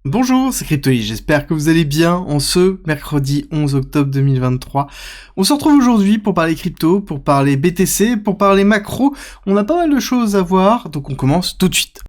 Bonjour, c'est Cryptoï, j'espère que vous allez bien en ce mercredi 11 octobre 2023. On se retrouve aujourd'hui pour parler crypto, pour parler BTC, pour parler macro. On a pas mal de choses à voir, donc on commence tout de suite.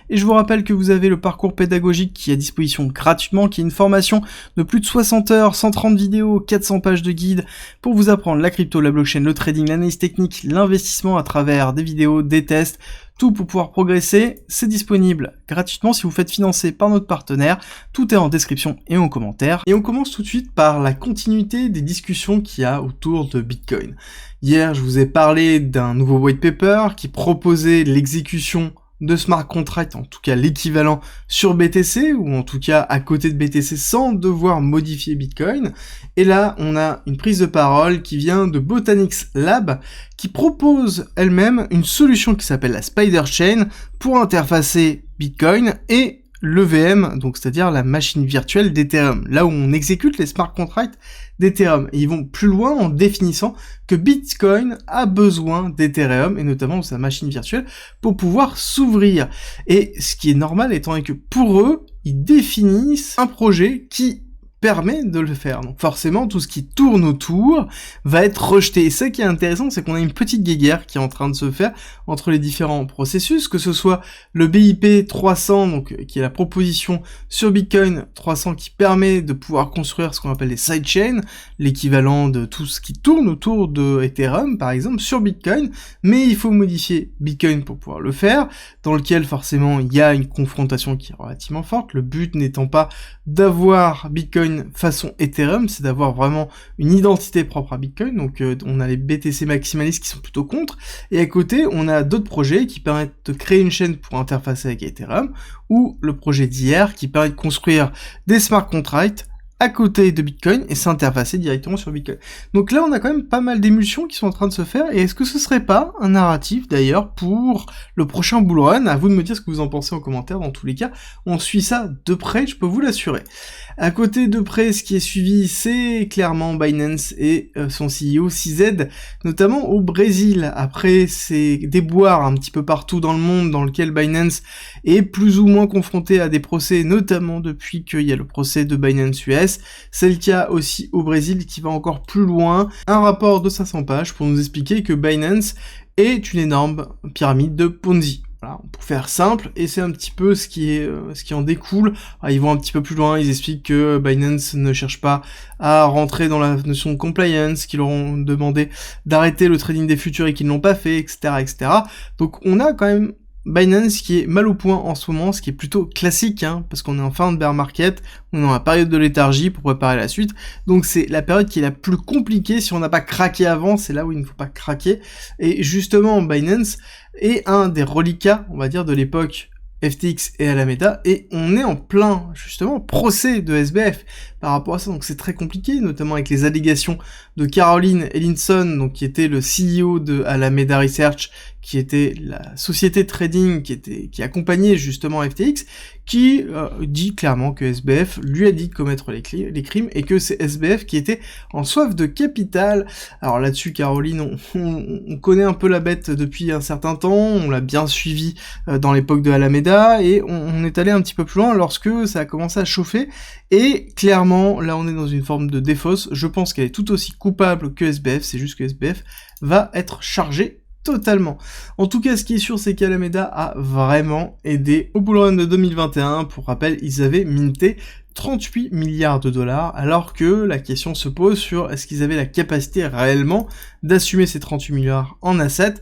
Et je vous rappelle que vous avez le parcours pédagogique qui est à disposition gratuitement, qui est une formation de plus de 60 heures, 130 vidéos, 400 pages de guide pour vous apprendre la crypto, la blockchain, le trading, l'analyse technique, l'investissement à travers des vidéos, des tests, tout pour pouvoir progresser. C'est disponible gratuitement si vous faites financer par notre partenaire. Tout est en description et en commentaire. Et on commence tout de suite par la continuité des discussions qu'il y a autour de Bitcoin. Hier, je vous ai parlé d'un nouveau white paper qui proposait l'exécution de smart contract, en tout cas l'équivalent sur BTC, ou en tout cas à côté de BTC sans devoir modifier Bitcoin. Et là, on a une prise de parole qui vient de Botanix Lab, qui propose elle-même une solution qui s'appelle la Spider Chain pour interfacer Bitcoin et le VM, donc c'est-à-dire la machine virtuelle d'Ethereum, là où on exécute les smart contracts d'Ethereum. Et ils vont plus loin en définissant que Bitcoin a besoin d'Ethereum, et notamment de sa machine virtuelle, pour pouvoir s'ouvrir. Et ce qui est normal étant donné que pour eux, ils définissent un projet qui permet de le faire. Donc forcément, tout ce qui tourne autour va être rejeté. Et ça qui est intéressant, c'est qu'on a une petite guéguerre qui est en train de se faire entre les différents processus, que ce soit le BIP 300, donc qui est la proposition sur Bitcoin 300 qui permet de pouvoir construire ce qu'on appelle les sidechains, l'équivalent de tout ce qui tourne autour de Ethereum, par exemple, sur Bitcoin, mais il faut modifier Bitcoin pour pouvoir le faire, dans lequel forcément il y a une confrontation qui est relativement forte, le but n'étant pas d'avoir Bitcoin façon Ethereum, c'est d'avoir vraiment une identité propre à Bitcoin. Donc on a les BTC maximalistes qui sont plutôt contre, et à côté on a d'autres projets qui permettent de créer une chaîne pour interfacer avec Ethereum, ou le projet d'hier qui permet de construire des smart contracts à côté de Bitcoin et s'interfacer directement sur Bitcoin. Donc là, on a quand même pas mal d'émulsions qui sont en train de se faire, et est-ce que ce serait pas un narratif, d'ailleurs, pour le prochain bull run? À vous de me dire ce que vous en pensez en commentaire. Dans tous les cas, on suit ça de près, je peux vous l'assurer. À côté de près, ce qui est suivi, c'est clairement Binance et son CEO CZ, notamment au Brésil, après ces déboires un petit peu partout dans le monde, dans lequel Binance est plus ou moins confronté à des procès, notamment depuis qu'il y a le procès de Binance US. C'est le cas aussi au Brésil qui va encore plus loin. Un rapport de 500 pages pour nous expliquer que Binance est une énorme pyramide de Ponzi. Voilà, pour faire simple, et c'est un petit peu ce qui en découle. Alors, ils vont un petit peu plus loin, ils expliquent que Binance ne cherche pas à rentrer dans la notion de compliance, qu'ils leur ont demandé d'arrêter le trading des futurs et qu'ils ne l'ont pas fait, etc., etc. Donc on a quand même Binance qui est mal au point en ce moment, ce qui est plutôt classique, parce qu'on est en fin de bear market, on est dans la période de léthargie pour préparer la suite, donc c'est la période qui est la plus compliquée. Si on n'a pas craqué avant, c'est là où il ne faut pas craquer, et justement Binance est un des reliquats, on va dire, de l'époque FTX et Alameda, et on est en plein, justement, procès de SBF par rapport à ça, donc c'est très compliqué, notamment avec les allégations de Caroline Ellinson, donc qui était le CEO de Alameda Research, qui était la société de trading qui accompagnait justement FTX, qui dit clairement que SBF lui a dit de commettre les crimes, et que c'est SBF qui était en soif de capital. Alors là-dessus, Caroline, on connaît un peu la bête depuis un certain temps, on l'a bien suivi dans l'époque de Alameda, et on est allé un petit peu plus loin lorsque ça a commencé à chauffer, et clairement, là on est dans une forme de défausse. Je pense qu'elle est tout aussi coupable que SBF, c'est juste que SBF va être chargé totalement. En tout cas, ce qui est sûr, c'est qu'Alameda a vraiment aidé au bull run de 2021. Pour rappel, ils avaient minté 38 milliards de dollars, alors que la question se pose sur est-ce qu'ils avaient la capacité réellement d'assumer ces 38 milliards en assets.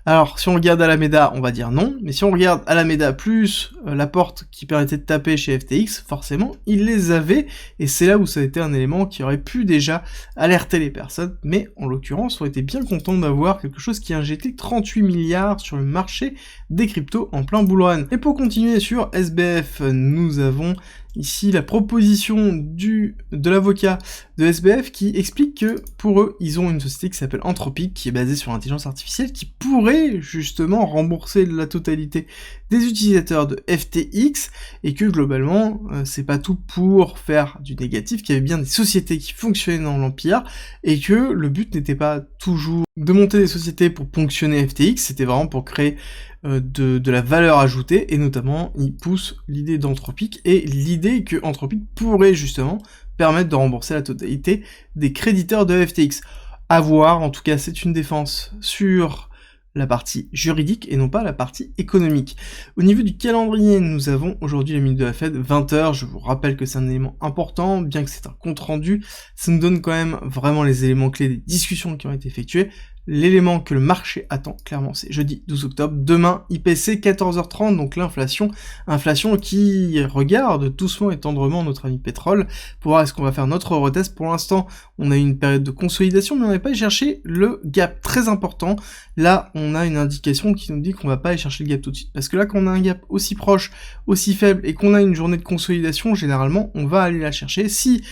Alors, si on regarde Alameda, on va dire non, mais si on regarde Alameda plus la porte qui permettait de taper chez FTX, forcément, ils les avaient, et c'est là où ça a été un élément qui aurait pu déjà alerter les personnes, mais en l'occurrence, on était bien content d'avoir quelque chose qui a injecté 38 milliards sur le marché des cryptos en plein bull run. Et pour continuer sur SBF, nous avons ici la proposition de l'avocat de SBF qui explique que pour eux, ils ont une société qui s'appelle Anthropic, qui est basée sur l'intelligence artificielle, qui pourrait justement rembourser la totalité des utilisateurs de FTX, et que globalement, c'est pas tout pour faire du négatif, qu'il y avait bien des sociétés qui fonctionnaient dans l'Empire, et que le but n'était pas toujours de monter des sociétés pour ponctionner FTX, c'était vraiment pour créer de la valeur ajoutée, et notamment, ils poussent l'idée d'Anthropic, et l'idée que Anthropic pourrait justement permettre de rembourser la totalité des créditeurs de FTX. À voir, en tout cas, c'est une défense sur la partie juridique et non pas la partie économique. Au niveau du calendrier, nous avons aujourd'hui la minute de la Fed, 20h, je vous rappelle que c'est un élément important, bien que c'est un compte rendu, ça nous donne quand même vraiment les éléments clés des discussions qui ont été effectuées. L'élément que le marché attend, clairement, c'est jeudi 12 octobre, demain, IPC 14h30, donc l'inflation, inflation qui regarde doucement et tendrement notre ami pétrole, pour voir est-ce qu'on va faire notre retest. Pour l'instant, on a eu une période de consolidation, mais on n'a pas cherché le gap très important. Là, on a une indication qui nous dit qu'on va pas aller chercher le gap tout de suite, parce que là, quand on a un gap aussi proche, aussi faible, et qu'on a une journée de consolidation, généralement, on va aller la chercher. Si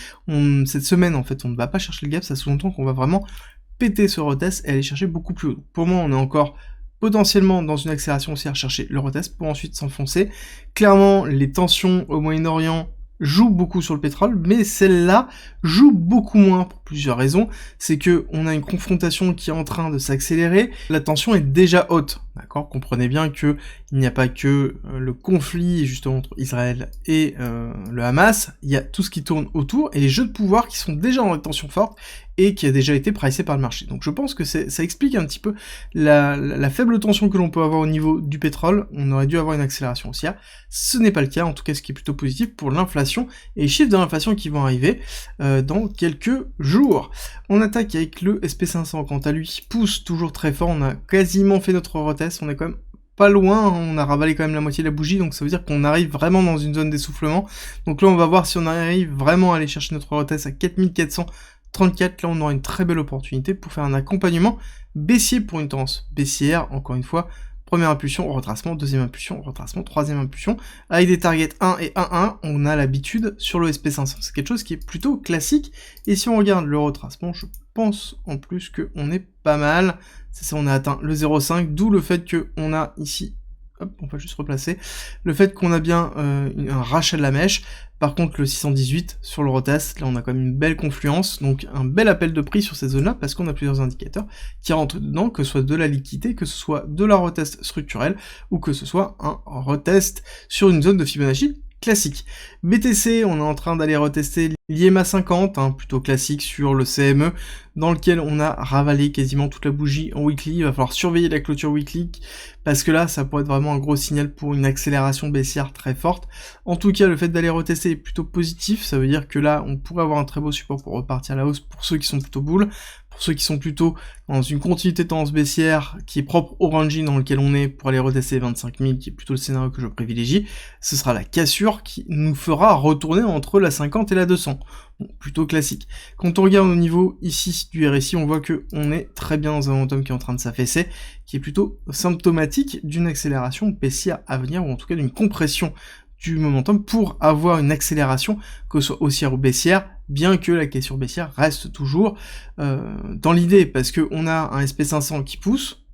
cette semaine, en fait, on ne va pas chercher le gap, ça sous-entend qu'on va vraiment péter ce retest et aller chercher beaucoup plus haut. Pour moi, on est encore potentiellement dans une accélération aussi à rechercher le retest pour ensuite s'enfoncer. Clairement, les tensions au Moyen-Orient jouent beaucoup sur le pétrole, mais celle-là joue beaucoup moins pour plusieurs raisons. C'est que on a une confrontation qui est en train de s'accélérer, la tension est déjà haute, d'accord ? Comprenez bien que il n'y a pas que le conflit justement entre Israël et le Hamas, il y a tout ce qui tourne autour et les jeux de pouvoir qui sont déjà en tension forte et qui a déjà été pricé par le marché. Donc je pense que ça explique un petit peu la faible tension que l'on peut avoir au niveau du pétrole. On aurait dû avoir une accélération haussière. Ce n'est pas le cas, en tout cas ce qui est plutôt positif pour l'inflation et les chiffres de l'inflation qui vont arriver dans quelques jours. On attaque avec le SP500, quant à lui, pousse toujours très fort, on a quasiment fait notre retest, on est quand même pas loin, on a ravalé quand même la moitié de la bougie, donc ça veut dire qu'on arrive vraiment dans une zone d'essoufflement. Donc là on va voir si on arrive vraiment à aller chercher notre retest à 4434, là on aura une très belle opportunité pour faire un accompagnement baissier pour une tendance baissière, encore une fois, première impulsion, retracement, deuxième impulsion, retracement, troisième impulsion, avec des targets 1 et 1-1, on a l'habitude sur le SP500, c'est quelque chose qui est plutôt classique, et si on regarde le retracement, je pense en plus qu'on est pas mal, c'est ça, on a atteint le 0,5, d'où le fait qu'on a ici, hop, on va juste replacer, le fait qu'on a bien un rachat de la mèche. Par contre, le 618 sur le retest, là on a quand même une belle confluence, donc un bel appel de prix sur ces zones-là, parce qu'on a plusieurs indicateurs qui rentrent dedans, que ce soit de la liquidité, que ce soit de la retest structurelle, ou que ce soit un retest sur une zone de Fibonacci classique. BTC, on est en train d'aller retester l'IMA 50, plutôt classique sur le CME, dans lequel on a ravalé quasiment toute la bougie en weekly. Il va falloir surveiller la clôture weekly, parce que là, ça pourrait être vraiment un gros signal pour une accélération baissière très forte. En tout cas, le fait d'aller retester est plutôt positif, ça veut dire que là, on pourrait avoir un très beau support pour repartir à la hausse pour ceux qui sont plutôt bulls. Pour ceux qui sont plutôt dans une continuité de tendance baissière qui est propre au ranging dans lequel on est pour aller retester 25 000, qui est plutôt le scénario que je privilégie, ce sera la cassure qui nous fera retourner entre la 50 et la 200. Bon, plutôt classique. Quand on regarde au niveau ici du RSI, on voit que on est très bien dans un momentum qui est en train de s'affaisser, qui est plutôt symptomatique d'une accélération baissière à venir, ou en tout cas d'une compression du momentum pour avoir une accélération, que ce soit haussière ou baissière, bien que la cassure baissière reste toujours dans l'idée, parce que on a un SP500 qui pousse,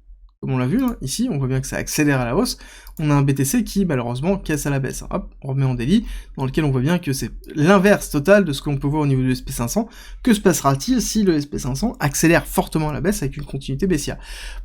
comme on l'a vu, ici, on voit bien que ça accélère à la hausse, on a un BTC qui, malheureusement, casse à la baisse. Hop, on remet en délit, dans lequel on voit bien que c'est l'inverse total de ce qu'on peut voir au niveau du SP500. Que se passera-t-il si le SP500 accélère fortement à la baisse avec une continuité baissière?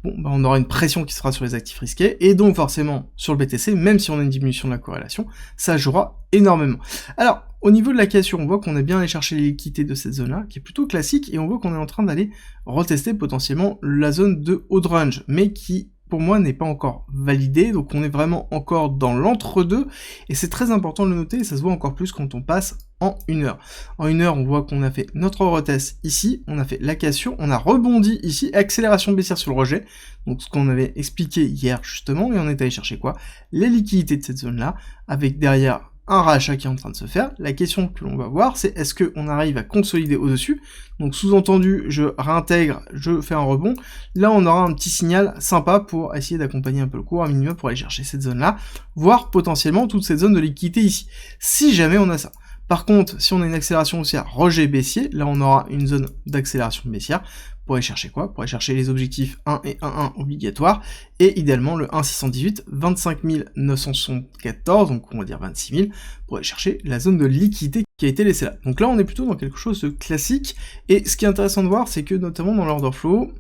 Bon, bah on aura une pression qui sera sur les actifs risqués, et donc forcément sur le BTC, même si on a une diminution de la corrélation, ça jouera énormément. Alors, au niveau de la cassure, on voit qu'on a bien allé chercher les liquidités de cette zone-là, qui est plutôt classique, et on voit qu'on est en train d'aller retester potentiellement la zone de haut de range, mais qui, pour moi, n'est pas encore validée, donc on est vraiment encore dans l'entre-deux, et c'est très important de le noter, et ça se voit encore plus quand on passe en 1 heure. En 1 heure, on voit qu'on a fait notre retest ici, on a fait la cassure, on a rebondi ici, accélération baissière sur le rejet, donc ce qu'on avait expliqué hier justement, et on est allé chercher quoi? Les liquidités de cette zone-là, avec derrière un rachat qui est en train de se faire. La question que l'on va voir, c'est est-ce qu'on arrive à consolider au-dessus? Donc sous-entendu, je réintègre, je fais un rebond. Là, on aura un petit signal sympa pour essayer d'accompagner un peu le cours, à minimum pour aller chercher cette zone-là, voire potentiellement toute cette zone de liquidité ici, si jamais on a ça. Par contre, si on a une accélération haussière rejet baissier, là on aura une zone d'accélération baissière, pour aller chercher quoi? Pour aller chercher les objectifs 1 et 1,1 obligatoires, et idéalement le 1,618, 25 974, donc on va dire 26 000, pour aller chercher la zone de liquidité qui a été laissée là. Donc là on est plutôt dans quelque chose de classique, et ce qui est intéressant de voir, c'est que notamment dans l'order flow,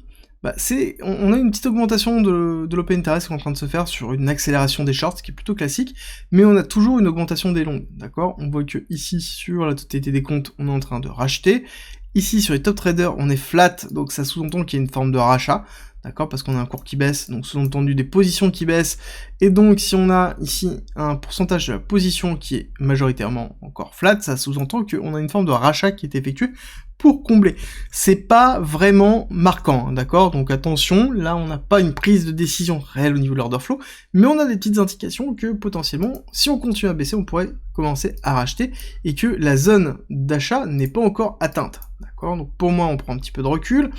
on a une petite augmentation de l'open interest qui est en train de se faire sur une accélération des shorts, qui est plutôt classique, mais on a toujours une augmentation des longues, d'accord? On voit que ici, sur la totalité des comptes, on est en train de racheter. Ici, sur les top traders, on est flat, donc ça sous-entend qu'il y a une forme de rachat, d'accord? Parce qu'on a un cours qui baisse, donc sous-entendu des positions qui baissent, et donc si on a ici un pourcentage de la position qui est majoritairement encore flat, ça sous-entend qu'on a une forme de rachat qui est effectuée pour combler. C'est pas vraiment marquant, hein, d'accord? Donc attention, là on n'a pas une prise de décision réelle au niveau de l'order flow, mais on a des petites indications que potentiellement, si on continue à baisser, on pourrait commencer à racheter, et que la zone d'achat n'est pas encore atteinte, d'accord? Donc pour moi, on prend un petit peu de recul.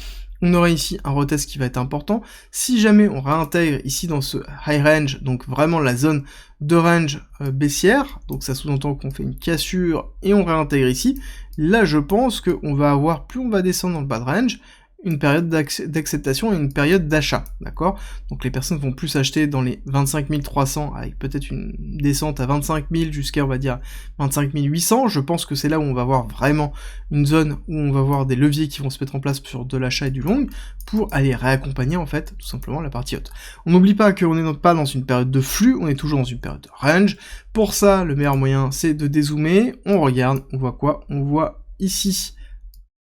On aura ici un retest qui va être important. Si jamais on réintègre ici dans ce high range, donc vraiment la zone de range baissière, donc ça sous-entend qu'on fait une cassure et on réintègre ici, là je pense qu'on va avoir, plus on va descendre dans le bas de range, une période d'acceptation et une période d'achat, d'accord? Donc les personnes vont plus acheter dans les 25 300 avec peut-être une descente à 25 000 jusqu'à, on va dire, 25 800. Je pense que c'est là où on va voir vraiment une zone où on va voir des leviers qui vont se mettre en place sur de l'achat et du long pour aller réaccompagner, en fait, tout simplement la partie haute. On n'oublie pas qu'on n'est pas dans une période de flux, on est toujours dans une période de range. Pour ça, le meilleur moyen, c'est de dézoomer. On regarde, on voit quoi? On voit ici,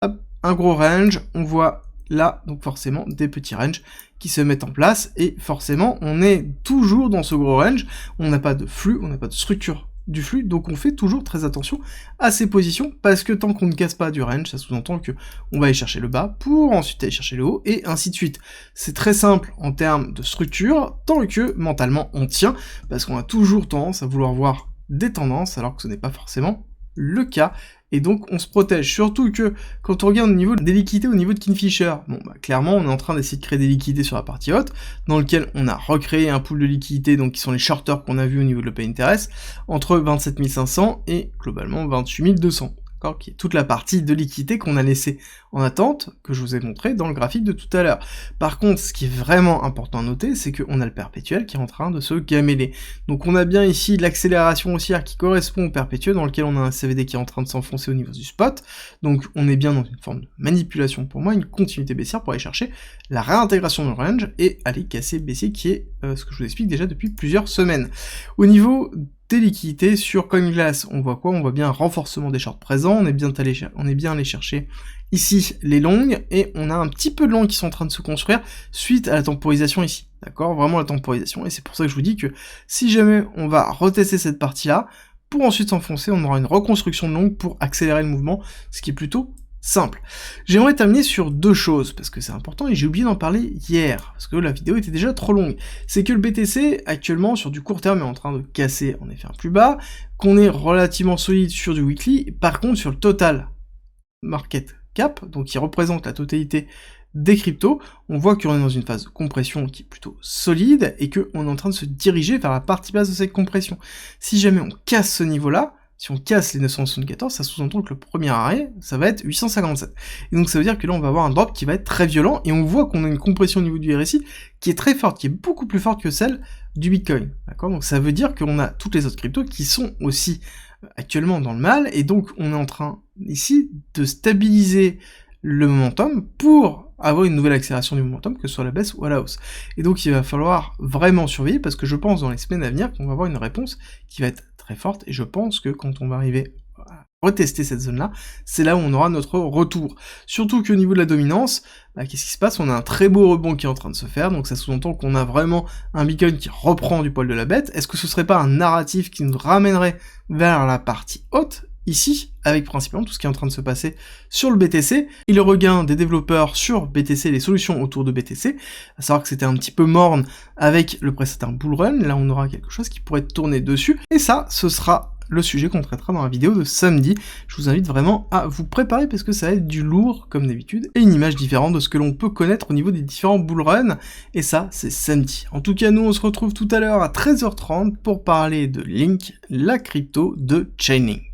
hop, un gros range, on voit là, donc forcément, des petits ranges qui se mettent en place, et forcément, on est toujours dans ce gros range, on n'a pas de flux, on n'a pas de structure du flux, donc on fait toujours très attention à ces positions, parce que tant qu'on ne casse pas du range, ça sous-entend que on va aller chercher le bas, pour ensuite aller chercher le haut, et ainsi de suite. C'est très simple en termes de structure, tant que mentalement on tient, parce qu'on a toujours tendance à vouloir voir des tendances, alors que ce n'est pas forcément le cas, et donc on se protège, surtout que quand on regarde au niveau des liquidités, au niveau de Kingfisher, bon bah clairement on est en train d'essayer de créer des liquidités sur la partie haute, dans lequel on a recréé un pool de liquidités, donc qui sont les shorters qu'on a vu au niveau de l'open interest, entre 27 500 et globalement 28 200. Qui est toute la partie de liquidité qu'on a laissée en attente, que je vous ai montré dans le graphique de tout à l'heure. Par contre, ce qui est vraiment important à noter, c'est qu'on a le perpétuel qui est en train de se gameler. Donc on a bien ici l'accélération haussière qui correspond au perpétuel, dans lequel on a un CVD qui est en train de s'enfoncer au niveau du spot, donc on est bien dans une forme de manipulation pour moi, une continuité baissière pour aller chercher la réintégration de range et aller casser baissier, qui est ce que je vous explique déjà depuis plusieurs semaines. Au niveau des liquidités sur CoinGlass, on voit quoi? On voit bien un renforcement des shorts présents, on est bien allé chercher ici les longues, et on a un petit peu de longues qui sont en train de se construire suite à la temporisation ici, d'accord? Vraiment la temporisation, et c'est pour ça que je vous dis que si jamais on va retester cette partie-là, pour ensuite s'enfoncer, on aura une reconstruction de longue pour accélérer le mouvement, ce qui est plutôt simple. J'aimerais terminer sur deux choses, parce que c'est important, et j'ai oublié d'en parler hier, parce que la vidéo était déjà trop longue. C'est que le BTC, actuellement, sur du court terme, est en train de casser, en effet, un plus bas, qu'on est relativement solide sur du weekly, par contre, sur le total market cap, donc qui représente la totalité des cryptos, on voit qu'on est dans une phase de compression qui est plutôt solide, et qu'on est en train de se diriger vers la partie basse de cette compression. Si jamais on casse ce niveau-là, si on casse les 974, ça sous-entend que le premier arrêt, ça va être 857. Et donc ça veut dire que là, on va avoir un drop qui va être très violent, et on voit qu'on a une compression au niveau du RSI qui est très forte, qui est beaucoup plus forte que celle du Bitcoin. D'accord? Donc ça veut dire qu'on a toutes les autres cryptos qui sont aussi actuellement dans le mal, et donc on est en train, ici, de stabiliser le momentum pour avoir une nouvelle accélération du momentum, que ce soit à la baisse ou à la hausse. Et donc il va falloir vraiment surveiller, parce que je pense dans les semaines à venir qu'on va avoir une réponse qui va être très forte, et je pense que quand on va arriver à retester cette zone-là, c'est là où on aura notre retour. Surtout qu'au niveau de la dominance, qu'est-ce qui se passe? On a un très beau rebond qui est en train de se faire, donc ça sous-entend qu'on a vraiment un Bitcoin qui reprend du poil de la bête. Est-ce que ce serait pas un narratif qui nous ramènerait vers la partie haute, ici, avec principalement tout ce qui est en train de se passer sur le BTC, et le regain des développeurs sur BTC, les solutions autour de BTC, à savoir que c'était un petit peu morne avec le précédent bull run, là on aura quelque chose qui pourrait tourner dessus, et ça, ce sera le sujet qu'on traitera dans la vidéo de samedi. Je vous invite vraiment à vous préparer parce que ça va être du lourd comme d'habitude et une image différente de ce que l'on peut connaître au niveau des différents bullruns, et ça c'est samedi. En tout cas nous on se retrouve tout à l'heure à 13h30 pour parler de Link, la crypto de Chainlink.